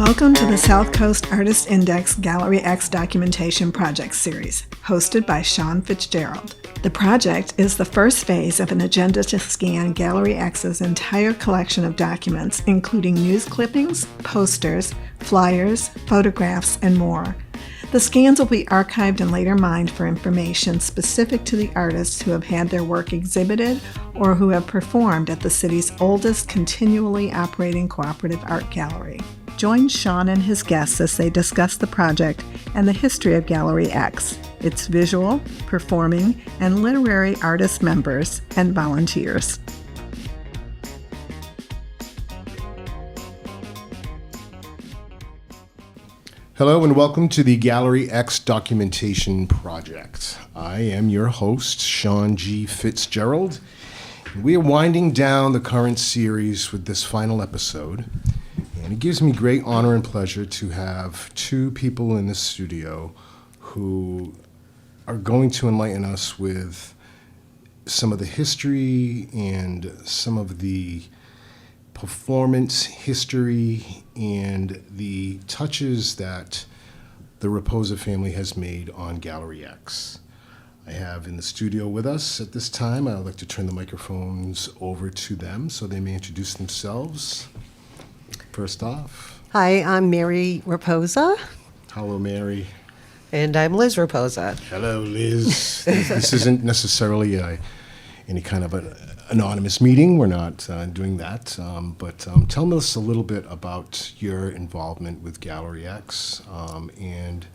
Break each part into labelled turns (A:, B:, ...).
A: Welcome to the South Coast Artist Index Gallery X Documentation Project Series, hosted by Sean FitzGerald. The project is the first phase of an agenda to scan Gallery X's entire collection of documents, including news clippings, posters, flyers, photographs, and more. The scans will be archived and later mined for information specific to the artists who have had their work exhibited or who have performed at the city's oldest continually operating cooperative art gallery. Join Sean and his guests as they discuss the project and the history of Gallery X, its visual, performing, and literary artist members and volunteers.
B: Hello and welcome to the Gallery X Documentation Project. I am your host, Sean G. FitzGerald. We are winding down the current series with this final episode. And it gives me great honor and pleasure to have two people in the studio who are going to enlighten us with some of the history and some of the performance history and the touches that the Rapoza family has made on Gallery X. I have in the studio with us at this time, I'd like to turn the microphones over to them so they may introduce themselves. First off.
C: Hi, I'm Mary Rapoza.
B: Hello, Mary.
D: And I'm Liz Rapoza.
B: Hello, Liz. This isn't necessarily any kind of an anonymous meeting. We're not doing that. But tell us a little bit about your involvement with Gallery X. And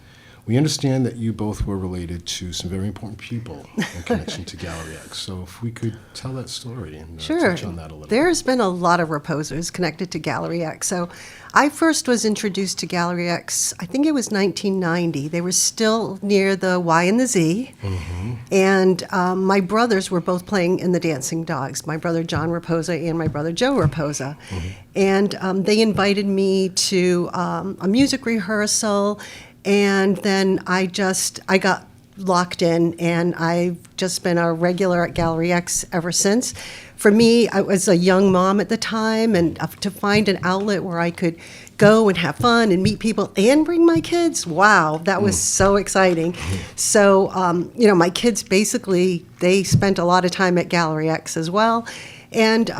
B: we understand that you both were related to some very important people in connection to Gallery X. So if we could tell that story and touch on that a little
C: There's been a lot of Raposers connected to Gallery X. So I first was introduced to Gallery X, I think it was 1990. They were still near the Y and the Z. Mm-hmm. And my brothers were both playing in the Dancing Dogs, my brother John Rapoza and my brother Joe Rapoza. Mm-hmm. And they invited me to a music rehearsal. And then I got locked in, and I've just been a regular at Gallery X ever since. For me, I was a young mom at the time, and to find an outlet where I could go and have fun and meet people and bring my kids, wow, that was so exciting. So, my kids basically, they spent a lot of time at Gallery X as well. And,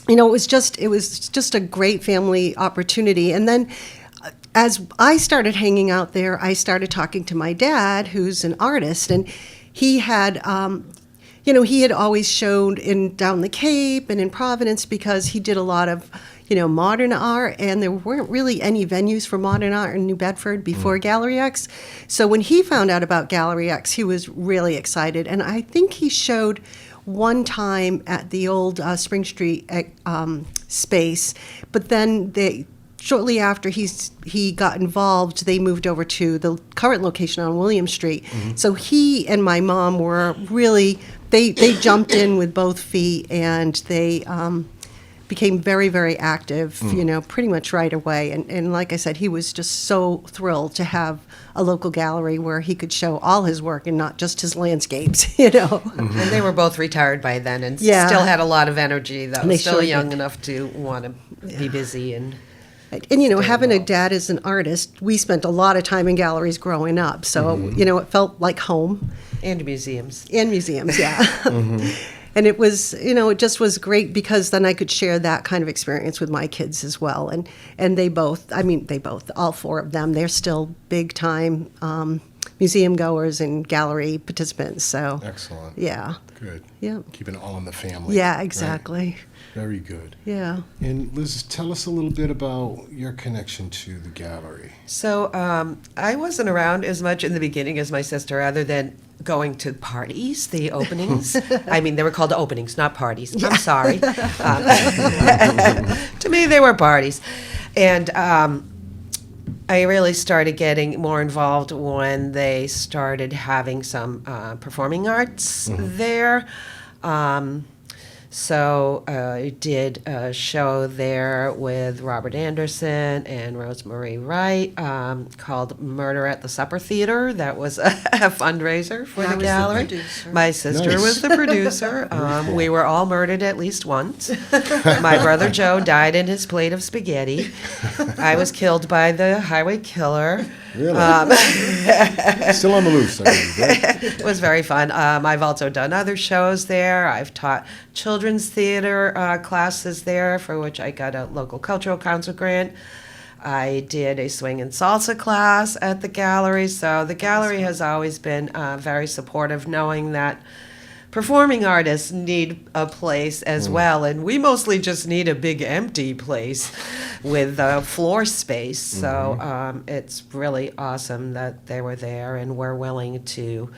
C: it was just a great family opportunity. And then as I started hanging out there, I started talking to my dad, who's an artist, and he had, he had always showed down the Cape and in Providence because he did a lot of, modern art, and there weren't really any venues for modern art in New Bedford before Gallery X. So when he found out about Gallery X, he was really excited, and I think he showed one time at the old Spring Street space, but then shortly after he got involved, they moved over to the current location on William Street. Mm-hmm. So he and my mom were really, they jumped in with both feet, and they became very, very active, pretty much right away. And like I said, he was just so thrilled to have a local gallery where he could show all his work and not just his landscapes, Mm-hmm.
D: And they were both retired by then and still had a lot of energy, though.
C: They
D: still young enough to want to be busy and
C: having a dad as an artist, we spent a lot of time in galleries growing up. So, it felt like home.
D: And museums.
C: And museums, yeah. Mm-hmm. And it was, it just was great because then I could share that kind of experience with my kids as well. And they both, all four of them, they're still big time museum goers and gallery participants. So
B: excellent.
C: Yeah.
B: Good.
C: Yeah.
B: Keeping it all in the family.
C: Yeah, exactly.
B: Right? Very good.
C: Yeah.
B: And Liz, tell us a little bit about your connection to the gallery.
D: So I wasn't around as much in the beginning as my sister, other than going to parties, the openings. I mean, they were called openings, not parties. Yeah. I'm sorry. To me, they were parties. And I really started getting more involved when they started having some performing arts there. So I did a show there with Robert Anderson and Rosemary Wright called Murder at the Supper Theater. That was a fundraiser for
C: I
D: the
C: was the
D: gallery.
C: producer.
D: My sister
B: Nice.
D: was the producer. We were all murdered at least once. My brother Joe died in his plate of spaghetti. I was killed by the highway killer.
B: Really? Still on the loose, I believe, right?
D: It was very fun. I've also done other shows there. I've taught children's theater classes there, for which I got a local cultural council grant. I did a swing and salsa class at the gallery. So the gallery has always been very supportive, knowing that performing artists need a place as well, and we mostly just need a big empty place with floor space. So it's really awesome that they were there and were willing to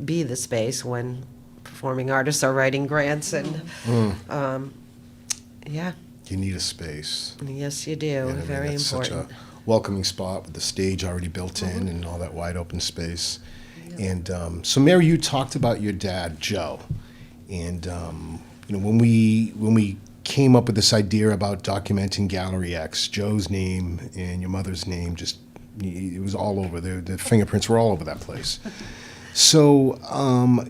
D: be the space when performing artists are writing grants. And yeah,
B: You need a space.
D: yes, you do.
B: And I mean,
D: Very
B: that's
D: important.
B: such a welcoming spot with the stage already built in and all that wide open space. And so, Mary, you talked about your dad, Joe, and when we came up with this idea about documenting Gallery X, Joe's name and your mother's name it was all over. The fingerprints were all over that place. So,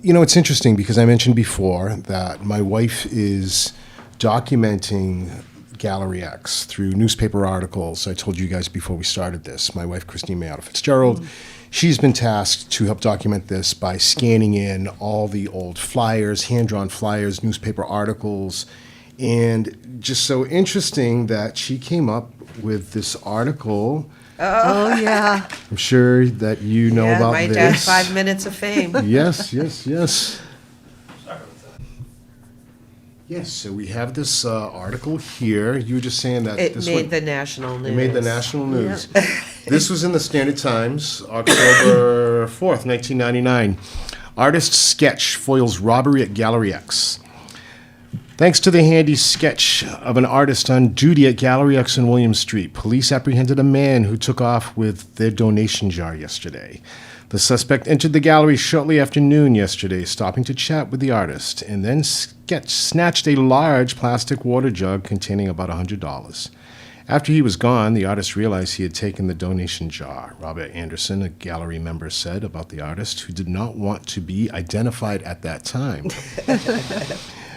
B: it's interesting because I mentioned before that my wife is documenting Gallery X through newspaper articles. I told you guys before we started this. My wife, Christine Mayotta FitzGerald, she's been tasked to help document this by scanning in all the old flyers, hand-drawn flyers, newspaper articles, and just so interesting that she came up with this article.
C: Oh, yeah.
B: I'm sure that you know
D: Yeah,
B: about
D: my
B: this.
D: dad's 5 minutes of fame.
B: Yes. Yes, so we have this article here. You were just saying that
D: It
B: this
D: made
B: one,
D: the national news.
B: it made the national news. This was in the Standard Times, October 4th, 1999. Artist sketch foils robbery at Gallery X. Thanks to the handy sketch of an artist on duty at Gallery X on William Street, police apprehended a man who took off with their donation jar yesterday. The suspect entered the gallery shortly after noon yesterday, stopping to chat with the artist, and then snatched a large plastic water jug containing about $100. After he was gone, the artist realized he had taken the donation jar. Robert Anderson, a gallery member, said about the artist, who did not want to be identified at that time.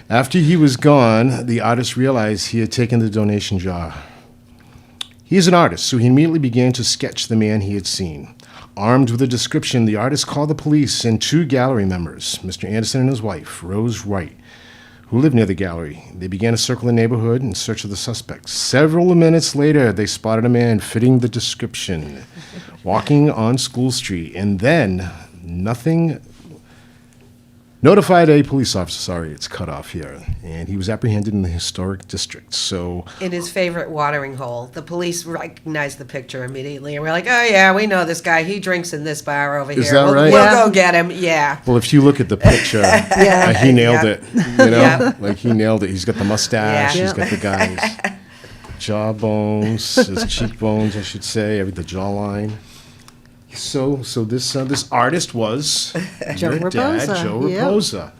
B: After he was gone, the artist realized he had taken the donation jar. He is an artist, so he immediately began to sketch the man he had seen. Armed with a description, the artist called the police and two gallery members, Mr. Anderson and his wife, Rose Wright, who lived near the gallery. They began to circle the neighborhood in search of the suspect. Several minutes later, they spotted a man fitting the description, walking on School Street, and then notified a police officer. Sorry, it's cut off here. And he was apprehended in the historic district. So
D: In his favorite watering hole. The police recognized the picture immediately, and we're like, oh yeah, we know this guy. He drinks in this bar over
B: Is
D: here.
B: that right?
D: We'll
C: Yeah.
D: go get him. Yeah.
B: well, if you look at the picture, he nailed it. Like he nailed it. He's got the mustache.
D: Yeah.
B: He's got the guy's jawbones, his cheekbones, I should say, the jawline. So this artist was
C: Joe
B: your dad,
C: Rapoza,
B: Joe
C: yeah.
B: Rapoza.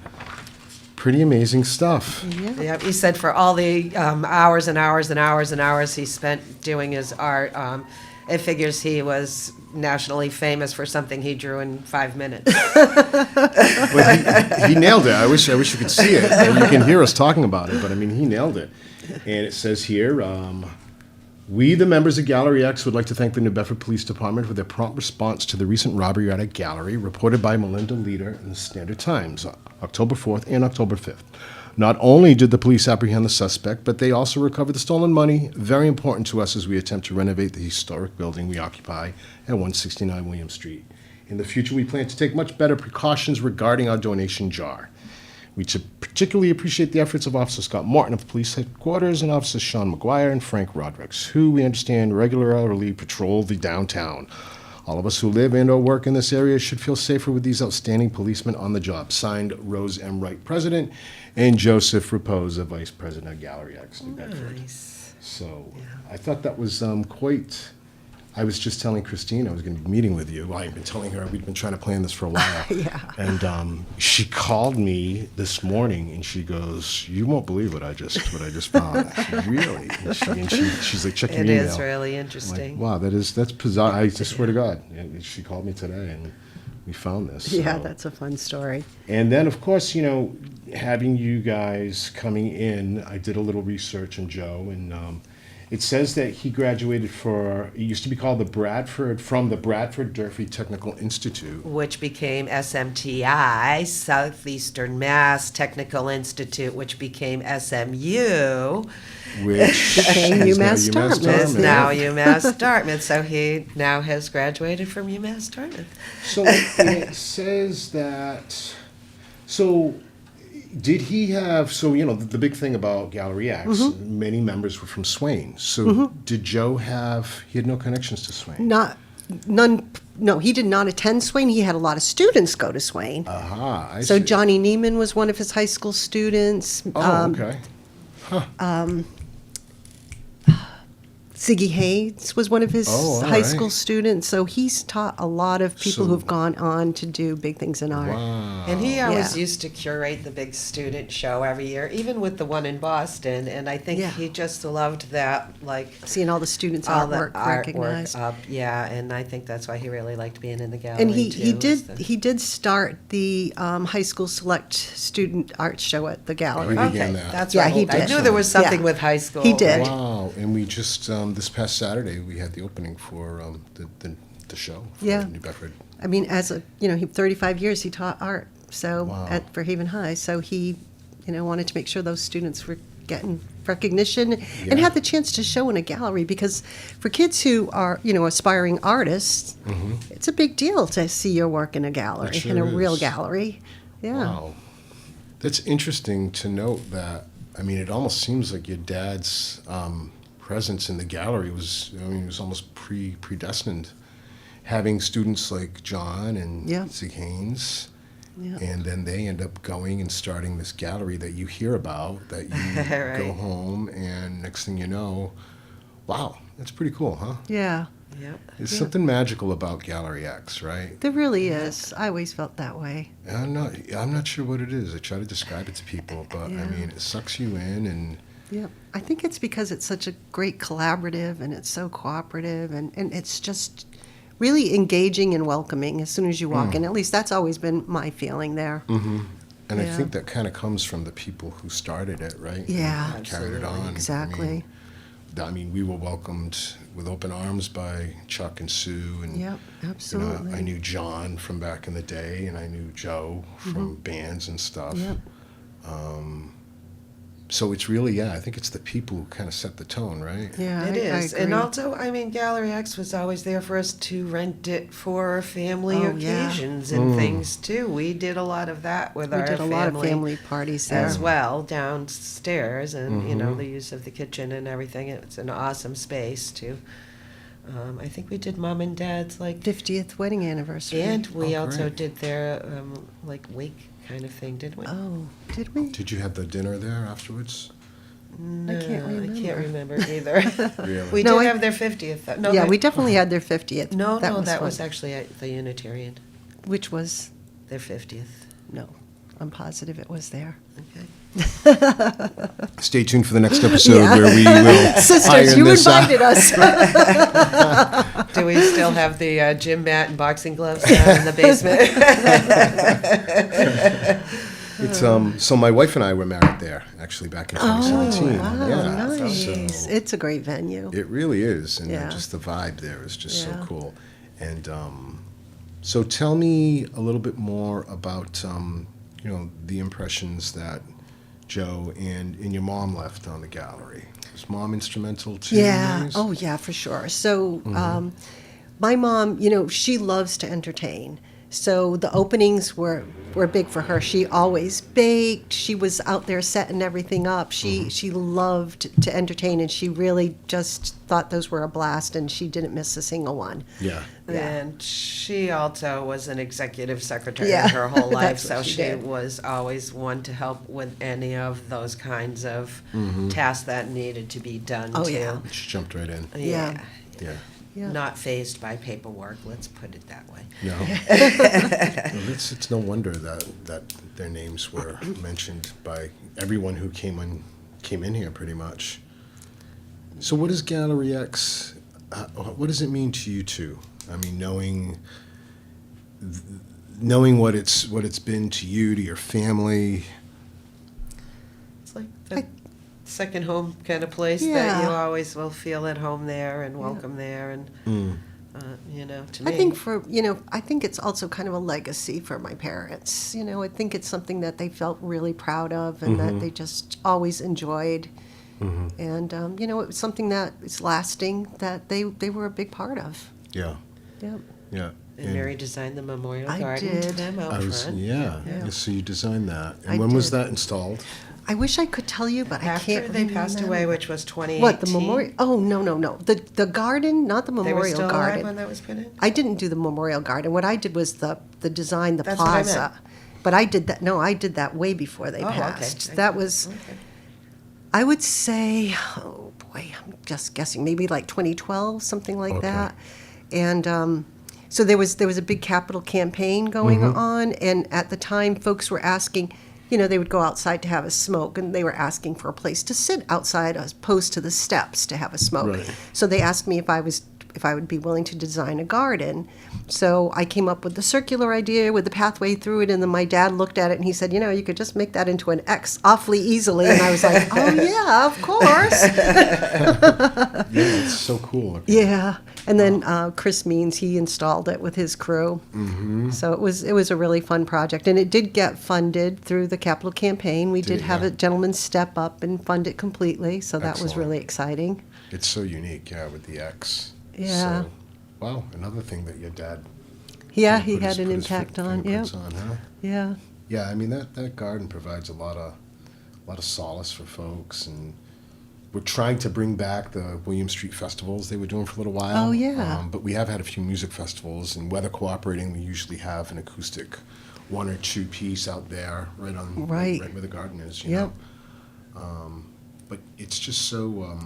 B: Pretty amazing stuff.
D: Yeah, he said for all the hours and hours and hours and hours he spent doing his art, it figures he was nationally famous for something he drew in 5 minutes.
B: But he nailed it. I wish you could see it. And you can hear us talking about it, but I mean, he nailed it. And it says here, we, the members of Gallery X, would like to thank the New Bedford Police Department for their prompt response to the recent robbery at a gallery, reported by Melinda Leader in the Standard Times, October 4th and October 5th. Not only did the police apprehend the suspect, but they also recovered the stolen money, very important to us as we attempt to renovate the historic building we occupy at 169 William Street. In the future, we plan to take much better precautions regarding our donation jar. We particularly appreciate the efforts of Officer Scott Martin of Police Headquarters and Officers Sean McGuire and Frank Rodrigues, who we understand regularly patrol the downtown. All of us who live and or work in this area should feel safer with these outstanding policemen on the job. Signed, Rose M. Wright, President, and Joseph Rapoza, Vice President of Gallery X, New Bedford.
D: Nice.
B: So I thought that was quite I was just telling Christine I was going to be meeting with you. I've been telling her we've been trying to plan this for a while.
C: Yeah.
B: And she called me this morning and she goes, "You won't believe what I just found." I said, "Really?" And she's like, "Check your
D: It
B: email."
D: is really
B: I'm
D: interesting.
B: like, wow, that's bizarre. I swear to God. And she called me today and we found this.
C: Yeah,
B: so.
C: that's a fun story.
B: And then, of course, you know, having you guys coming in, I did a little research on Joe, and it says that he graduated it used to be called from the Bradford Durfee Technical Institute.
D: Which became SMTI, Southeastern Mass Technical Institute, which became SMU,
B: Which
C: Became
B: is
C: UMass Dartmouth.
D: is now UMass Dartmouth. So he now has graduated from UMass Dartmouth.
B: So it says that. So did he have? So you know the big thing about Gallery X, many members were from Swain. So did Joe have? He had no connections to Swain.
C: None. No, he did not attend Swain. He had a lot of students go to Swain.
B: Aha, I
C: So
B: see.
C: Johnny Neiman was one of his high school students.
B: Oh, okay.
C: Ziggy Hayes was one of his
B: Oh, all
C: high
B: right.
C: school students. So he's taught a lot of people
B: So-
C: who've gone on to do big things in art.
B: Wow.
D: And he always
C: Yeah.
D: used to curate the big student show every year, even with the one in Boston. And I think
C: Yeah.
D: he just loved that, like
C: Seeing all the students'
D: all the
C: artwork recognized.
D: up. Yeah, and I think that's why he really liked being in the gallery.
C: And he
D: too, is the-
C: did start the high school select student art show at the gallery.
B: He began
D: Okay,
B: that.
D: that's
C: Yeah,
D: right.
C: he
D: I
C: did.
D: knew there was something
C: Yeah.
D: with high school.
C: He did.
D: right?
B: Wow, and we just this past Saturday we had the opening for the show for
C: Yeah.
B: New Bedford.
C: I mean, as a 35 years he taught art. So
B: Wow.
C: at Fairhaven High, so he wanted to make sure those students were getting recognition and
B: Yeah.
C: had the chance to show in a gallery, because for kids who are aspiring artists, it's a big deal to see your work in a gallery,
B: It sure
C: in a real
B: is.
C: gallery. Yeah.
B: Wow, that's interesting to note. That I mean, it almost seems like your dad's presence in the gallery was almost predestined. Having students like John and
C: Yeah.
B: Zig Haynes.
C: Yeah.
B: And then they end up going and starting this gallery that you hear about, that you
D: Right.
B: go home, and next thing you know, wow, that's pretty cool, huh?
C: Yeah.
D: Yep.
B: There's something magical about Gallery X, right?
C: There really is. I always felt that way.
B: I'm not sure what it is. I try to describe it to people, but I mean, it sucks you in, and
C: Yeah. I think it's because it's such a great collaborative and it's so cooperative and it's just really engaging and welcoming as soon as you walk in. At least that's always been my feeling there.
B: and I
C: Yeah.
B: think that kind of comes from the people who started it, right?
C: Yeah.
B: And carried it on.
C: Exactly.
B: I mean, we were welcomed with open arms by Chuck and Sue, and
C: Yep, absolutely.
B: I knew John from back in the day, and I knew Joe from bands and stuff.
C: Yep.
B: So it's really, I think it's the people who kind of set the tone, right?
C: Yeah,
D: It
C: I
D: is.
C: agree.
D: And also, I mean, Gallery X was always there for us to rent it for family
C: Oh, yeah.
D: occasions and things, too. We did a lot of that with
C: we
D: our
C: did a lot of family parties there.
D: as well downstairs, and the use of the kitchen and everything. It's an awesome space too. I think we did mom and dad's
C: 50th wedding anniversary.
D: and we
B: Oh,
D: also
B: great.
D: did their wake kind of thing, didn't we?
C: Oh, did we?
B: Did you have the dinner there afterwards?
D: No,
C: I can't
D: remember either.
B: Really?
D: We
C: No,
D: did
C: I-
D: have their 50th. No,
C: Yeah,
D: they-
C: we definitely had their 50th.
D: No, that
C: fun.
D: was actually at the Unitarian.
C: Which was,
D: Their 50th.
C: no, I'm positive it was there.
D: Okay.
B: Stay tuned for the next episode
C: Yeah.
B: where we will
C: Sisters,
B: iron
C: you
B: this out.
C: invited us.
D: Do we still have the gym mat and boxing gloves down in the basement?
B: It's so my wife and I were married there actually back in 2017.
C: Wow,
B: yeah,
C: nice.
B: so
C: It's a great venue.
B: it really is, and
C: Yeah.
B: just the vibe there is just so
C: Yeah.
B: cool. And so tell me a little bit more about the impressions that Joe and your mom left on the gallery. Was mom instrumental too?
C: Yeah.
B: Louise?
C: Oh, yeah, for sure. So, my mom, she loves to entertain. So the openings were big for her. She always baked. She was out there setting everything up. She loved to entertain, and she really just thought those were a blast, and she didn't miss a single one.
B: Yeah.
D: And she also was an executive secretary
C: Yeah,
D: her whole life,
C: that's
D: so
C: what she
D: she
C: did.
D: was always one to help with any of those kinds of tasks that needed to be done
C: Oh,
D: too.
C: yeah.
B: She jumped right in.
C: Yeah.
B: Yeah.
C: Yeah.
D: not fazed by paperwork. Let's put it that way.
B: No. Well, it's no wonder that their names were mentioned by everyone who came in here pretty much. So what does Gallery X, what does it mean to you two? I mean, knowing what it's been to you, to your family.
D: It's like the second home kind of place that
C: Yeah.
D: you always will feel at home there and welcome there. And, to me.
C: I think it's also kind of a legacy for my parents. I think it's something that they felt really proud of and that they just always enjoyed. And, it was something that is lasting, that they were a big part of.
B: Yeah.
C: Yep.
B: Yeah.
D: And Mary designed the memorial
C: I
D: garden to
C: did.
D: them out front.
B: Yeah. So you designed that. And
C: I
B: when was
C: did.
B: that installed?
C: I wish I could tell you, but I
D: After
C: can't
D: they passed
C: remember.
D: away, which was 2018.
C: What, the memorial? Oh, no. The garden, not the
D: They were
C: memorial
D: still
C: garden.
D: alive when that was put in?
C: I didn't do the memorial garden. What I did was the design, the
D: That's what I
C: plaza.
D: meant.
C: But I did that. No, I did that way before they
D: Oh, okay.
C: passed. That was,
D: Okay.
C: I would say, oh boy, I'm just guessing, maybe like 2012, something like
B: Okay.
C: that. And so there was a big capital campaign going on, and at the time, folks were asking. They would go outside to have a smoke, and they were asking for a place to sit outside as opposed to the steps to have a smoke.
B: Right.
C: So they asked me if I would be willing to design a garden. So I came up with the circular idea with the pathway through it, and then my dad looked at it and he said, you could just make that into an X awfully easily. And I was like, oh yeah, of course.
B: Yeah, it's so cool.
C: Yeah. And then Chris Means, he installed it with his crew. So it was a really fun project, and it did get funded through the capital campaign. We did
B: it,
C: have
B: yeah?
C: a gentleman step up and fund it completely, so that was
B: Excellent.
C: really exciting.
B: It's so unique, with the X.
C: Yeah.
B: So, wow, another thing that your dad.
C: Yeah,
B: put
C: he
B: his-
C: had an
B: put his
C: impact on. Yeah,
B: fingerprints on, huh?
C: yeah.
B: Yeah, I mean that garden provides a lot of solace for folks, and we're trying to bring back the William Street festivals they were doing for a little while.
C: Oh, yeah.
B: But we have had a few music festivals, and weather cooperating, we usually have an acoustic one or two piece out there right
C: Right.
B: where the garden is.
C: Yep.
B: But it's just so.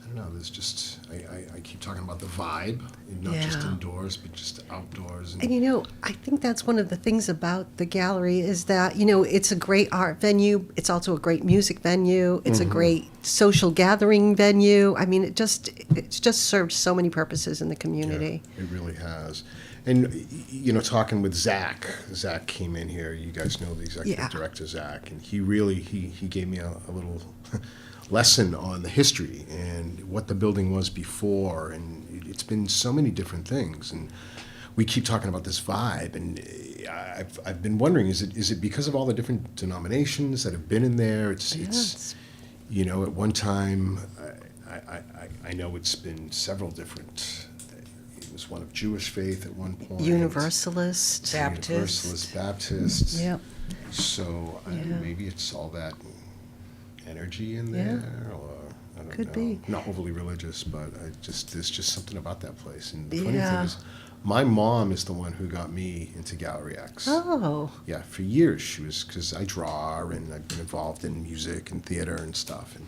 B: I don't know. There's just I keep talking about the vibe, not just
C: Yeah.
B: indoors, but just outdoors.
C: And I think that's one of the things about the gallery is that, it's a great art venue. It's also a great music venue. It's a great social gathering venue. I mean, it's just served so many purposes in the community.
B: Yeah, it really has. And, talking with Zach came in here. You guys know the executive
C: Yeah.
B: director, Zach, and he really, he gave me a little lesson on the history and what the building was before. And it's been so many different things. And we keep talking about this vibe. And I've been wondering, is it because of all the different denominations that have been in there? It's at one time, I know it's been several different. It was one of Jewish faith at one point.
C: Universalist.
D: Baptist.
B: Universalist Baptist.
C: Yep.
B: So
C: Yeah.
B: maybe it's all that energy in
C: Yeah.
B: there, or I don't
C: Could
B: know.
C: be.
B: Not overly religious, but there's just something about that place. And the funny
C: Yeah.
B: thing is, my mom is the one who got me into Gallery X.
C: Oh,
B: Yeah, for years she was, because I draw and I've been involved in music and theater and stuff. And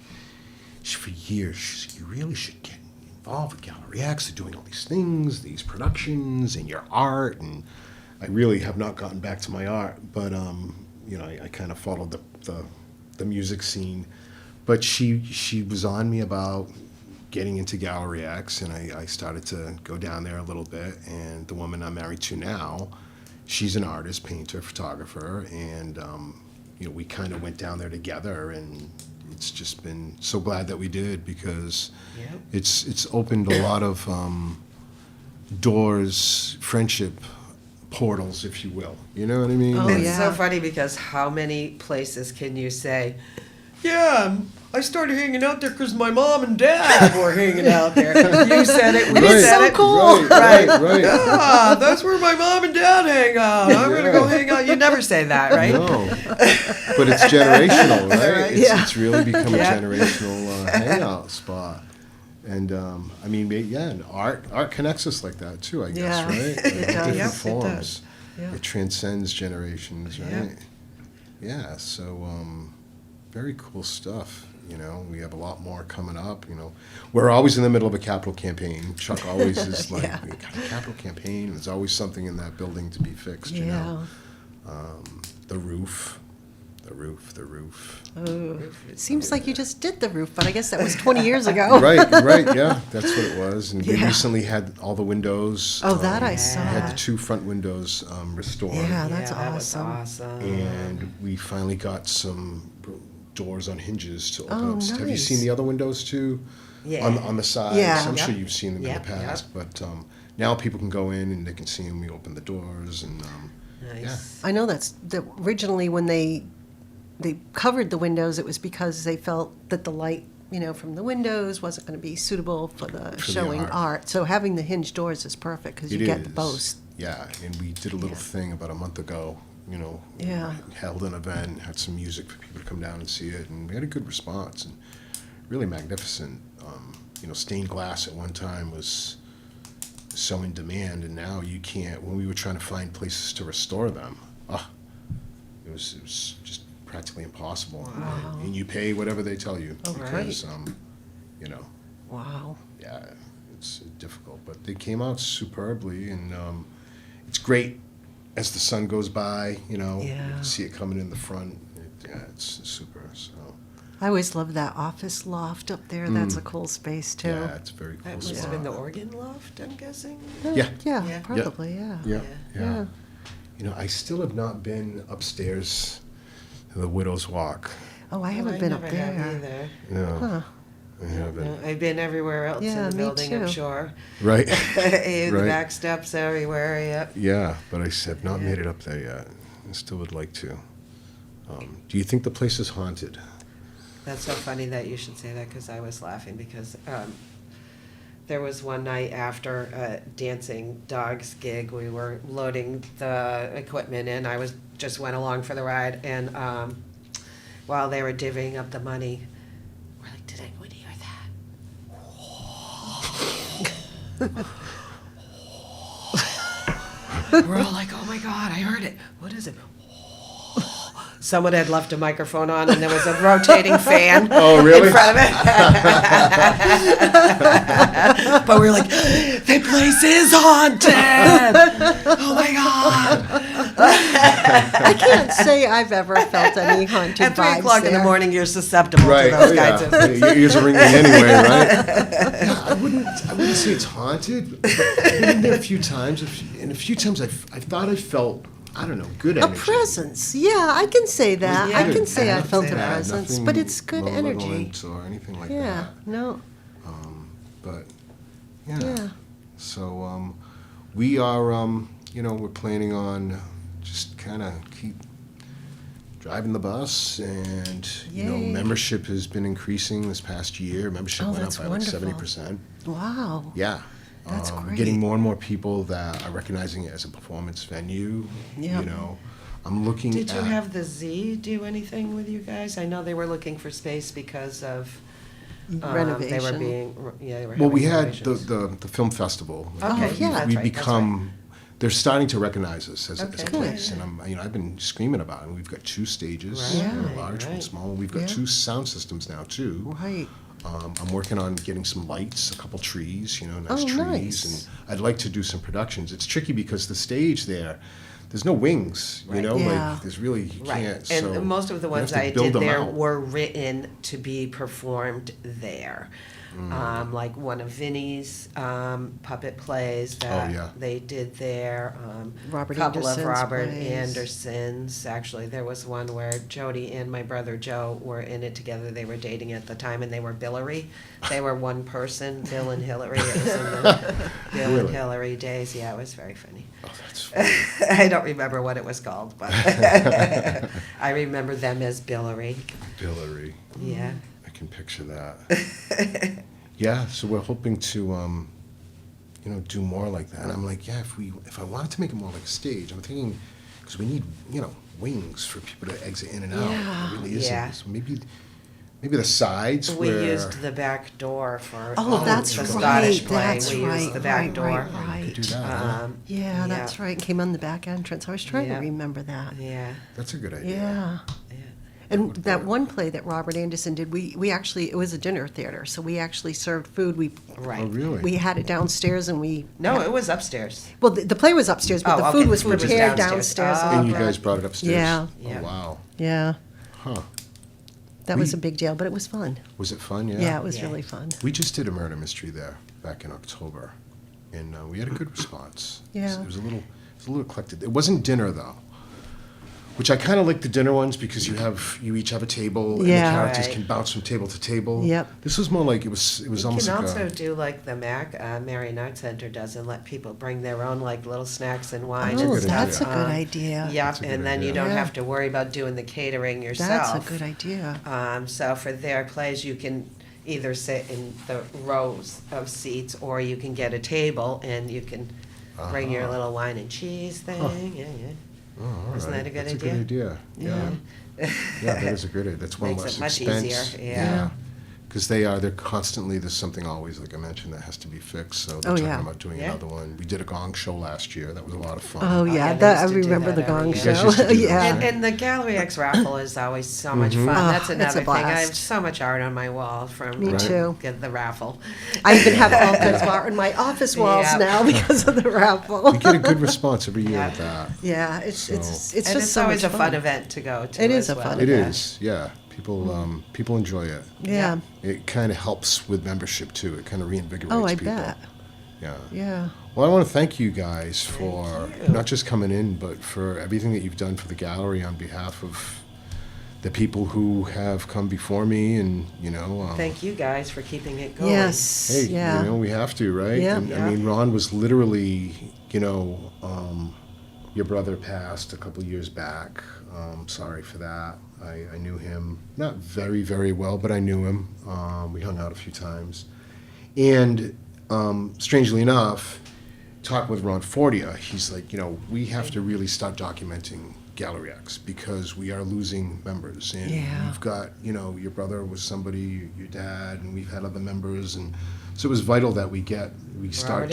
B: for years she said, you really should get involved with Gallery X. They're doing all these things, these productions, and your art. And I really have not gotten back to my art, but I kind of followed the music scene. But she was on me about getting into Gallery X, and I started to go down there a little bit. And the woman I'm married to now, she's an artist, painter, photographer, and we kind of went down there together, and it's just been so glad that we did, because
D: Yep.
B: it's opened a lot of doors, friendship portals, if you will. You know what I mean?
C: Oh,
B: Like,
D: It's
C: yeah.
D: so funny because how many places can you say, yeah, I started hanging out there because my mom and dad were hanging out there. You said it, we
B: Right,
D: said it.
C: cool.
B: Right.
D: Yeah, that's where my mom and dad hang out. I'm going to go hang out. You never say that, right?
B: No, but it's generational, right?
D: Right.
B: It's,
C: Yeah.
B: it's really become
D: Yeah.
B: a generational hangout spot. And and art connects us like that too, I guess,
C: Yeah,
B: right?
C: it
B: Like,
C: does.
B: different
D: Yep, it
B: forms.
D: does.
C: Yeah.
B: It transcends generations,
D: Yeah.
B: right? Yeah. So very cool stuff. You know, we have a lot more coming up. You know, we're always in the middle of a capital campaign. Chuck always is like,
C: Yeah.
B: we got a capital campaign. There's always something in that building to be fixed. You know, the roof.
C: Oh, it seems like you just did the roof, but I guess that was 20 years ago.
B: Right, yeah, that's what it was. And we
C: Yeah.
B: recently had all the windows.
C: Oh, that I saw.
B: We had the 2 front windows restored.
C: Yeah, that's
D: that was
C: awesome.
D: awesome.
B: And we finally got some doors on hinges to open
C: Oh,
B: up. Have you
C: nice.
B: seen the other windows too?
D: Yeah.
B: On the sides.
C: Yeah.
B: I'm sure
D: Yep.
B: you've seen them
D: Yep,
B: in the past.
D: yep.
B: But now people can go in and they can see them. We open the doors and
D: Nice.
C: I know originally when they covered the windows, it was because they felt that the light, from the windows wasn't going to be suitable for the
B: the
C: showing
B: art.
C: art. So having the hinged doors is perfect because you
B: it
C: get
B: is.
C: both.
B: Yeah, and we did a little thing about a month ago.
C: Yeah.
B: Held an event, had some music for people to come down and see it, and we had a good response and really magnificent. Stained glass at one time was so in demand, and now you can't. When we were trying to find places to restore them, it was just practically impossible.
C: Wow.
B: And you pay whatever they tell you
C: Oh,
B: because
C: Wow.
B: yeah, it's difficult. But they came out superbly, and it's great as the sun goes by. You
C: Yeah.
B: can see it coming in the front. It's super. So
C: I always loved that office loft up there. That's a cool space too.
B: yeah, it's very cool.
D: That must have been the organ loft, I'm guessing.
B: Yeah.
C: Yeah,
D: Yeah.
C: probably, yeah.
B: Yeah. I still have not been upstairs to the Widow's Walk.
C: Oh, I haven't
D: I
C: been up
D: never have
C: there.
D: either.
B: No,
C: Huh.
B: I haven't.
D: No, I've been everywhere else
C: Yeah,
D: in the
C: me
D: building, I'm
C: too.
D: sure.
B: Right.
D: The
B: Right.
D: back steps everywhere, yep.
B: Yeah, but I have not made it up there yet. I still would like to. Do you think the place is haunted?
D: That's so funny that you should say that because I was laughing because there was one night after a dancing dogs gig, we were loading the equipment in. I just went along for the ride, and while they were divvying up the money, we're like, "Did anybody hear that?" We're all like, "Oh my God, I heard it. What is it?" Someone had left a microphone on, and there was a rotating fan
B: Oh, really?
D: in front of it. But we were like, the place is haunted. Oh my God.
C: I can't say I've ever felt any haunted
D: At 3
C: vibes
D: o'clock in the
C: there.
D: morning, you're susceptible
B: Right.
D: to those
B: Oh,
D: kinds
B: yeah.
D: of.
B: Your ears are ringing anyway, right? Yeah, I wouldn't say it's haunted. But I've been in there a few times, and a few times I thought I felt, I don't know, good
C: A
B: energy.
C: presence. Yeah, I can say that. I
D: Yeah,
C: can say I
D: nothing
C: felt a
D: bad,
C: presence,
B: Nothing
C: but it's good energy.
B: malevolent or anything like
C: Yeah,
B: that.
C: no,
B: But
C: yeah.
B: So we are, we're planning on just kind of keep driving the bus, and
C: Yay.
B: membership has been increasing this past year. Membership
C: Oh,
B: went up
C: that's
B: by like
C: wonderful.
B: 70%.
C: Wow.
B: Yeah.
C: That's
B: We're
C: great.
B: getting more and more people that are recognizing it as a performance venue.
C: Yeah.
B: I'm looking
D: Did
B: at.
D: you have the Z do anything with you guys? I know they were looking for space because of
C: Renovation.
D: They were being, they were.
B: Well, we
D: having
B: had the film festival.
D: Okay,
C: yeah.
D: that's
B: we
D: right, that's
B: become. They're starting to recognize us as a
D: Okay.
B: place, and I've been screaming about it. We've got 2 stages,
D: Right,
B: one large, one
D: right.
B: small. We've got
C: Yeah.
B: 2 sound systems now too.
C: Right.
B: I'm working on getting some lights, a couple trees, nice
C: Oh,
B: trees,
C: nice.
B: and I'd like to do some productions. It's tricky because the stage there's no wings,
D: Right.
C: Yeah.
B: like there's really you
D: Right,
B: can't.
D: and
B: so
D: most of the
B: you have
D: ones
B: to
D: I
B: build
D: did
B: them
D: there
B: out.
D: were written to be performed there. Like one of Vinny's puppet plays that
B: yeah.
D: they did there.
C: Robert
D: A couple
C: Anderson's
D: of Robert
C: plays.
D: Anderson's. Actually, there was one where Jody and my brother Joe were in it together. They were dating at the time, and they were Billary. They were one person, Bill and Hillary. It was in the Bill and
B: Really?
D: Hillary days. Yeah, it was very funny.
B: Oh, that's funny.
D: I don't remember what it was called, but I remember them as Billary.
B: Hillary.
D: Yeah.
B: I can picture that. Yeah, so we're hoping to, do more like that. And I'm like, yeah, if I wanted to make it more like a stage, I'm thinking, because we need, wings for people to exit in and out.
C: Yeah.
B: It really isn't.
D: Yeah.
B: So maybe the sides
D: We
B: where
D: used the back door for
C: Oh, that's
D: the
C: right.
D: Scottish play.
C: That's
D: We
C: right.
D: used the back
C: right,
D: door.
C: Right,
B: we could do
C: right.
B: that. Huh?
C: Yeah, that's right. Came on the back entrance. I was trying
D: Yeah.
C: to remember that.
D: Yeah,
B: That's a good idea.
C: Yeah.
D: yeah.
C: And that one play that Robert Anderson did, we actually, it was a dinner theater, so we actually served food.
D: Right.
B: Oh, really?
C: We had it downstairs and we.
D: No, it was upstairs.
C: Well, the play was upstairs, but
D: Oh,
C: the
D: okay,
C: food was
D: the food was
C: prepared
D: downstairs.
C: downstairs.
D: Oh,
B: And you
C: brought-
B: guys brought it upstairs?
C: Yeah.
D: Yeah.
B: Oh, wow.
C: Yeah,
B: Huh.
C: that was
B: We-
C: a big deal, but it was fun.
B: Was it fun? Yeah.
C: Yeah, it was
D: Yeah.
C: really fun.
B: We just did a murder mystery there back in October, and we had a good response.
C: Yeah.
B: It was a little eclectic. It wasn't dinner though, which I kind of like the dinner ones because you each have a table and the
C: Yeah.
B: characters
D: Right.
B: can bounce from table to table.
C: Yep.
B: This was more like it was
D: You
B: almost
D: can
B: like
D: also
B: a,
D: do like the Marion Arts Center does and let people bring their own like little snacks and wine
C: Oh,
D: and
B: good
D: stuff.
C: that's a good
D: Um,
C: idea.
D: Yeah,
B: That's a good
D: and then you
B: idea.
D: don't
C: Yeah.
D: have to worry about doing the catering yourself.
C: That's a good idea.
D: So for their plays, you can either sit in the rows of seats or you can get a table and you can bring your little wine and cheese thing. Yeah, yeah.
B: oh, all
D: Isn't
B: right.
D: that a good
B: That's
D: idea?
B: a good idea. Yeah. Yeah, that is a good idea. That's one
D: Makes
B: less
D: it much
B: expense.
D: easier, yeah.
B: Because they're constantly, there's something always, like I mentioned, that has to be fixed, so they're
C: Oh,
B: talking
C: yeah.
B: about doing
D: Yeah.
B: another one. We did a gong show last year, that was a lot of fun.
C: Oh,
D: yeah,
C: yeah,
D: they
C: that, I
D: used to do
C: remember the
D: that every
C: gong
D: year.
B: You guys
C: show.
B: used to do that,
C: Yeah.
B: right?
D: And the Gallery X raffle is always so much fun. That's
C: Oh,
D: another
C: it's a
D: thing. I have
C: blast.
D: so much art on my wall from
C: Me too.
D: Get the raffle.
C: I even have all kinds of art in my office walls
D: Yeah.
C: now because of the raffle.
B: We get a good response every year
D: Yeah.
B: with that.
C: Yeah, it's
B: So-
C: it's
D: And
C: just
D: it's
C: so
D: always
C: much
D: a fun event to go to.
C: It is
D: as
C: a
D: well.
C: fun
B: It
C: event.
B: is, yeah. People enjoy it.
C: Yeah.
B: It kind of helps with membership too. It kind of reinvigorates
C: Oh, I
B: people.
C: bet.
B: Yeah.
C: Yeah.
B: Well, I want to thank you guys for not just coming in, but for everything that you've done for the gallery on behalf of the people who have come before me, and
D: Thank you guys for keeping it going.
C: Yes.
B: hey,
C: Yeah.
B: we have to, right?
C: Yeah.
B: And,
D: Yeah.
B: I mean, Ron was literally, your brother passed a couple years back. Sorry for that. I knew him not very, very well, but I knew him. We hung out a few times. And strangely enough, talking with Ron Fortia, he's like, we have to really start documenting Gallery X because we are losing members. And
C: Yeah.
B: we've got, your brother was somebody, your dad, and we've had other members. And so it was vital that we start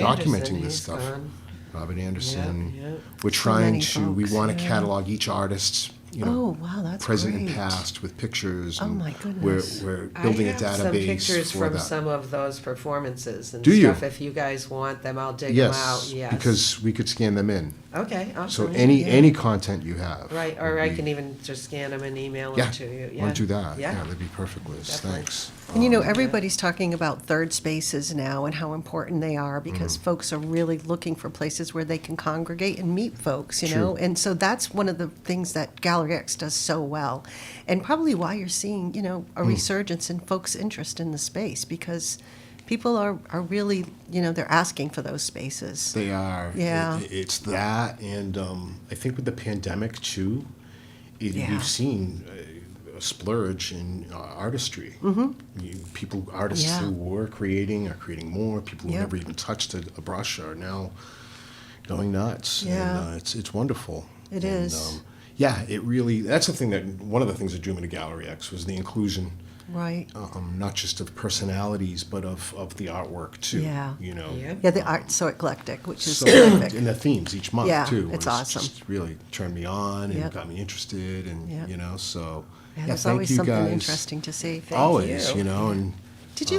D: Robert Anderson,
B: documenting this
D: he's
B: stuff.
D: gone.
B: Robert Anderson.
D: Yeah, yeah.
B: We're
C: So
B: trying
C: many
B: to, we
C: folks,
B: want to
C: yeah.
B: catalog each artist's,
C: Oh, wow, that's
B: present
C: great.
B: and past with pictures.
C: Oh,
B: and
C: my goodness.
B: We're building
D: I
B: a
D: have
B: database
D: some pictures
B: for
D: from
B: that.
D: some of those performances and
B: Do you?
D: stuff. If you guys want them, I'll dig them out.
B: Yes,
D: Yes.
B: because we could scan them in.
D: Okay,
B: So
D: awesome.
B: any content you have.
D: Right, or
B: would
D: I
B: be-
D: can even just scan them and email
B: Yeah,
D: them to you.
B: why don't do that?
D: Yeah.
B: Yeah, that'd be perfect, Liz.
D: Definitely.
B: Thanks.
C: And everybody's talking about third spaces now and how important they are because folks are really looking for places where they can congregate and meet folks, know?
B: True.
C: And so that's one of the things that Gallery X does so well. And probably why you're seeing, a resurgence in folks' interest in the space because people are really, they're asking for those spaces.
B: They are.
C: Yeah.
B: It's that, and I think with the pandemic too,
C: Yeah.
B: we've seen a splurge in artistry. Artists
C: Yeah.
B: who were creating are creating more. People who
C: Yep.
B: never even touched a brush are now going nuts.
C: Yeah.
B: And it's wonderful.
C: It is.
B: Yeah, it really. That's the thing one of the things that drew me to Gallery X was the inclusion.
C: Right.
B: Not just of personalities, but of the artwork too.
C: Yeah.
D: Yeah.
C: Yeah, the art's so eclectic, which is
B: So,
C: terrific.
B: and the themes each month
C: Yeah,
B: too.
C: it's
B: was
C: awesome.
B: Just really turned me on and
C: Yep.
B: got me interested, and
C: Yep.
B: so.
C: Yeah, there's
B: thank
C: always
B: you
C: something
B: guys.
C: interesting to see.
B: Always,
D: you.
B: and
C: Did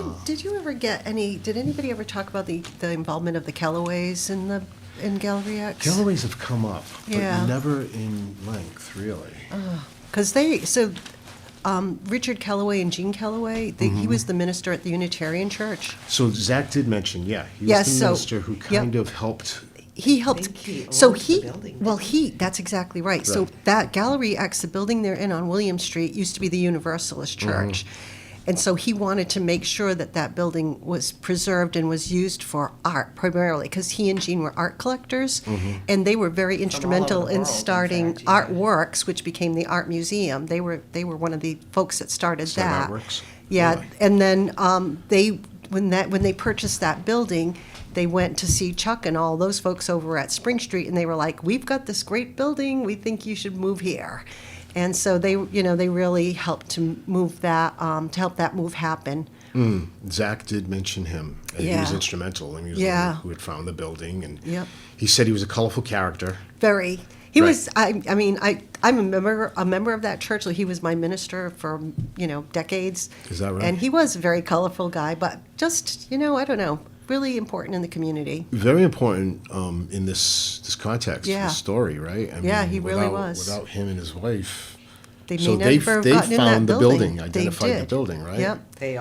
C: you ever get any? Did anybody ever talk about the involvement of the Kelloways in Gallery X?
B: Galleries have come up,
C: Yeah.
B: but never in length, really.
C: Because Richard Kellaway and Jean Kellaway, he was the minister at the Unitarian Church.
B: So Zach did mention, he was
C: Yes,
B: the
C: so-
B: minister who kind of helped.
C: He helped.
D: think he
C: So
D: owns the
C: he,
D: building.
C: well, that's exactly right. So
B: Right.
C: that Gallery X, the building they're in on William Street, used to be the Universalist Church. And so he wanted to make sure that building was preserved and was used for art primarily, because he and Jean were art collectors, and they were very instrumental
D: the
C: in
D: world, in
C: starting
D: fact, yeah.
C: Artworks, which became the Art Museum. They were one of the folks that started that.
B: Artworks?
C: Yeah,
B: Really?
C: and then when they purchased that building, they went to see Chuck and all those folks over at Spring Street, and they were like, "We've got this great building. We think you should move here." And so they really helped to move that, to help that move happen.
B: Zach did mention him. And He
C: Yeah.
B: was instrumental. And he was the
C: Yeah.
B: one who had found the building. And
C: Yep.
B: he said he was a colorful character.
C: Very. He
B: Right.
C: was. I mean, I'm a member of that church. He was my minister for decades.
B: Is that right?
C: And he was a very colorful guy, but just I don't know, really important in the community.
B: Very important in this context,
C: Yeah.
B: this story, right? I
C: Yeah, he really
B: without-
C: was.
B: Without him and his wife.
C: They
B: So
C: may never have
B: they
C: gotten in that
B: found the building,
C: They
B: identified the
C: did.
B: building, right?
C: Yep.
D: They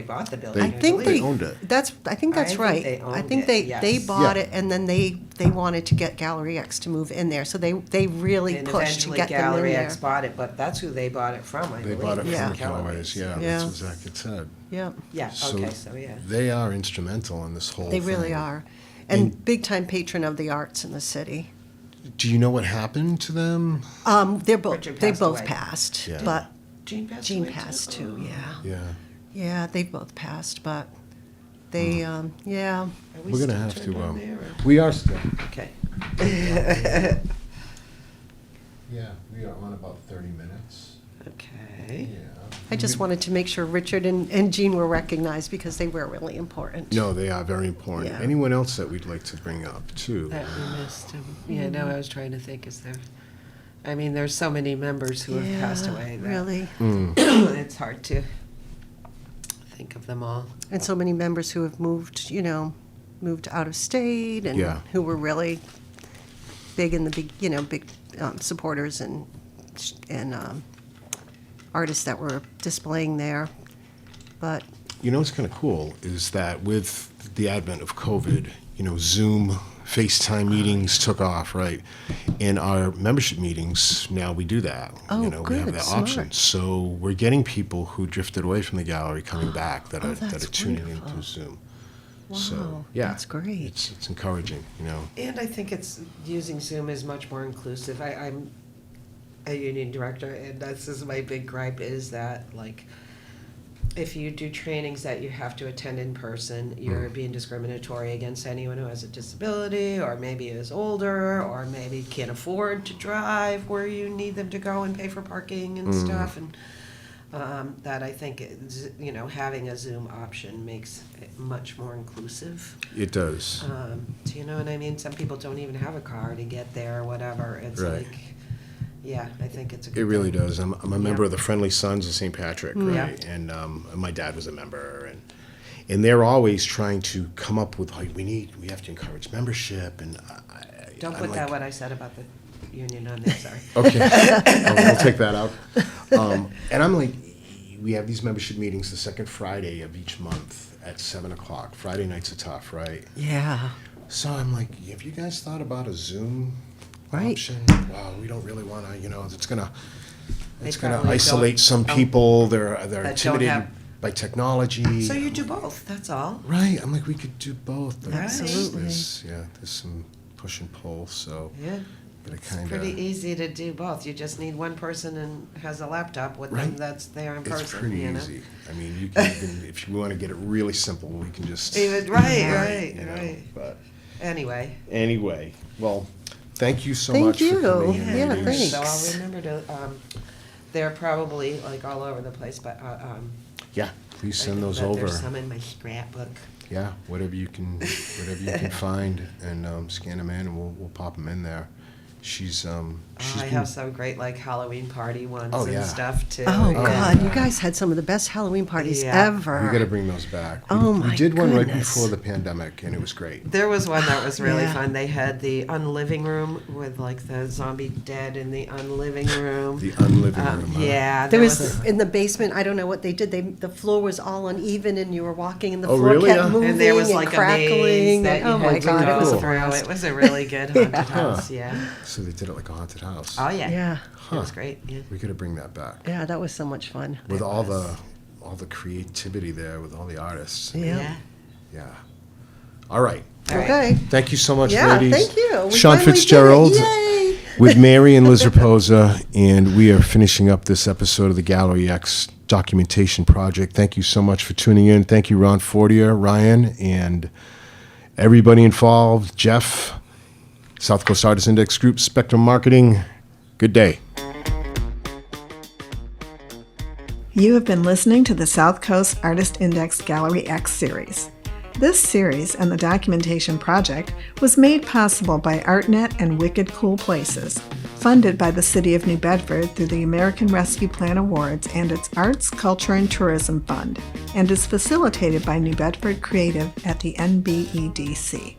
D: bought the building.
C: I think
B: They owned it.
C: I think that's
D: I think
C: right.
D: they
C: I
D: owned
C: think
D: it,
C: they
D: yes.
C: bought
B: Yeah.
C: it, and then they wanted to get Gallery X to move in there. So they really
D: And
C: pushed to
D: eventually
C: get them in
D: Gallery
C: there.
D: X bought it, but that's who they bought it from, I
B: They
D: believe.
B: bought it
C: Yeah.
B: from Callaway's, yeah,
C: Yeah.
B: that's what Zach had said.
C: Yep.
D: Yeah,
B: So
D: okay, so yeah.
B: they are instrumental in this whole
C: They
B: thing.
C: really are, and big time patron of the arts in the city.
B: Do you know what happened to them?
C: They're both
D: Richard
C: they
D: passed
C: both
D: away.
C: passed,
B: Yeah.
C: but
D: Gene passed
C: Gene
D: away,
C: passed too. Yeah,
B: Yeah.
C: yeah, they both passed, but they yeah.
D: Are we
B: We're gonna
D: still
B: have
D: turned
B: to.
D: on there, or-
B: We are still.
D: Okay.
B: Yeah, we are on about 30 minutes.
D: Okay.
B: Yeah.
C: I just wanted to make sure Richard and Jean were recognized because they were really important.
B: No, they are very important.
C: Yeah.
B: Anyone else that we'd like to bring up too?
D: That we missed him. Yeah, no, I was trying to think, is there, I mean, there's so many members who have passed
C: Yeah,
D: away. that
C: really,
D: It's hard to think of them all.
C: and so many members who have moved out of state, and
B: Yeah.
C: who were really big in the big supporters and artists that were displaying there. But
B: You know what's kind of cool is that with the advent of COVID, Zoom, FaceTime meetings took off, right? In our membership meetings, now we do that.
C: Oh,
B: We
C: good,
B: have that
C: smart.
B: option. So we're getting people who drifted away from the gallery coming back that
C: Oh,
B: are
C: that's
B: tuning in
C: wonderful.
B: through Zoom.
C: Wow,
B: So yeah,
C: that's great.
B: It's encouraging,
D: And I think it's, using Zoom is much more inclusive. I'm a union director, and this is my big gripe, is that, like, if you do trainings that you have to attend in person, you're being discriminatory against anyone who has a disability, or maybe is older, or maybe can't afford to drive where you need them to go and pay for parking and stuff, and that I think, having a Zoom option makes it much more inclusive.
B: It does.
D: Do you know what I mean? Some people don't even have a car to get there or whatever. It's
B: Right.
D: like, yeah, I think it's a good
B: It really
D: thing.
B: does. I'm a member
D: Yeah.
B: of the Friendly Sons of St. Patrick,
C: Mm.
B: right? And my dad was a member, and they're always trying to come up with like we have to encourage membership, and
D: Don't
B: I'm
D: put
B: like,
D: that what I said about the union on there, sorry.
B: Okay, we'll take that out. And I'm like, we have these membership meetings the second Friday of each month at 7:00. Friday nights are tough, right?
C: Yeah.
B: So I'm like, have you guys thought about a Zoom
C: Right.
B: option? Well, we don't really want to, it's gonna
D: They probably
B: isolate
D: don't-
B: some people. They're
D: that don't
B: intimidated
D: have-
B: by technology.
D: So you do both, that's all.
B: Right. I'm like, we could do both. But
C: Absolutely.
B: there's some push and pull. So
D: Yeah.
B: gotta
D: It's
B: kind
D: pretty
B: of.
D: easy to do both. You just need one person and has a laptop with them
B: Right.
D: that's there in
B: It's
D: person,
B: pretty
D: you know?
B: easy. I mean, you can even if you want to get it really simple, we can just.
D: Even, right,
C: Yeah.
D: right.
B: But
D: Anyway.
B: anyway, well, thank you so
C: Thank
B: much
C: you.
B: for coming in.
C: Yeah,
B: ladies.
C: thanks.
D: So I'll remember to, they're probably like all over the place, but,
B: Yeah, please
D: I
B: send
D: know
B: those
D: that
B: over.
D: There's some in my scrapbook.
B: Yeah, whatever you can find, and scan them in, and we'll pop them in there. She's
D: I
B: been-
D: have some great like Halloween party ones
B: Oh,
D: and
B: yeah.
D: stuff too.
C: Oh
D: yeah.
C: God, you guys had some of the best Halloween parties
D: Yeah.
C: ever.
B: We got to bring those back.
C: Oh,
B: we
C: my
B: did one right
C: goodness.
B: before the pandemic, and it was great.
D: There was one that was really
C: Yeah.
D: fun. They had the unliving room with like the zombie dead in the unliving room.
B: The unliving room. huh?
D: Yeah,
C: There was in the basement. I don't know what they did. The floor was all uneven, and you were walking, and the
B: Oh,
C: floor
B: really?
C: kept
B: Yeah.
C: moving
D: and there was like a
C: crackling.
D: maze that you
C: oh
D: had
C: my
D: to
C: God,
D: go
C: it was a
D: through.
C: blast.
D: It was a really good haunted
C: Yeah.
D: house. Yeah.
B: So they did it like a haunted house.
D: Oh yeah.
C: Yeah,
D: It was great. Yeah.
B: We got to bring that back
C: yeah, that was so much fun.
B: with
D: It
B: all
D: was.
B: the creativity there, with all the artists.
C: Yeah.
B: Yeah. All right.
D: All right.
C: Okay.
B: Thank you so much,
C: Yeah,
B: ladies.
C: thank you. We
B: Sean
C: finally did it.
B: FitzGerald
C: Yay!
B: with Mary and Liz Rapoza, and we are finishing up this episode of the Gallery X documentation project. Thank you so much for tuning in. Thank you, Ron Fortier, Ryan, and everybody involved. Jeff, South Coast Artist Index Group, Spectrum Marketing. Good day.
A: You have been listening to the South Coast Artist Index Gallery X series. This series and the documentation project was made possible by ArtNet and Wicked Cool Places, funded by the City of New Bedford through the American Rescue Plan Awards and its Arts, Culture, and Tourism Fund, and is facilitated by New Bedford Creative at the NBEDC.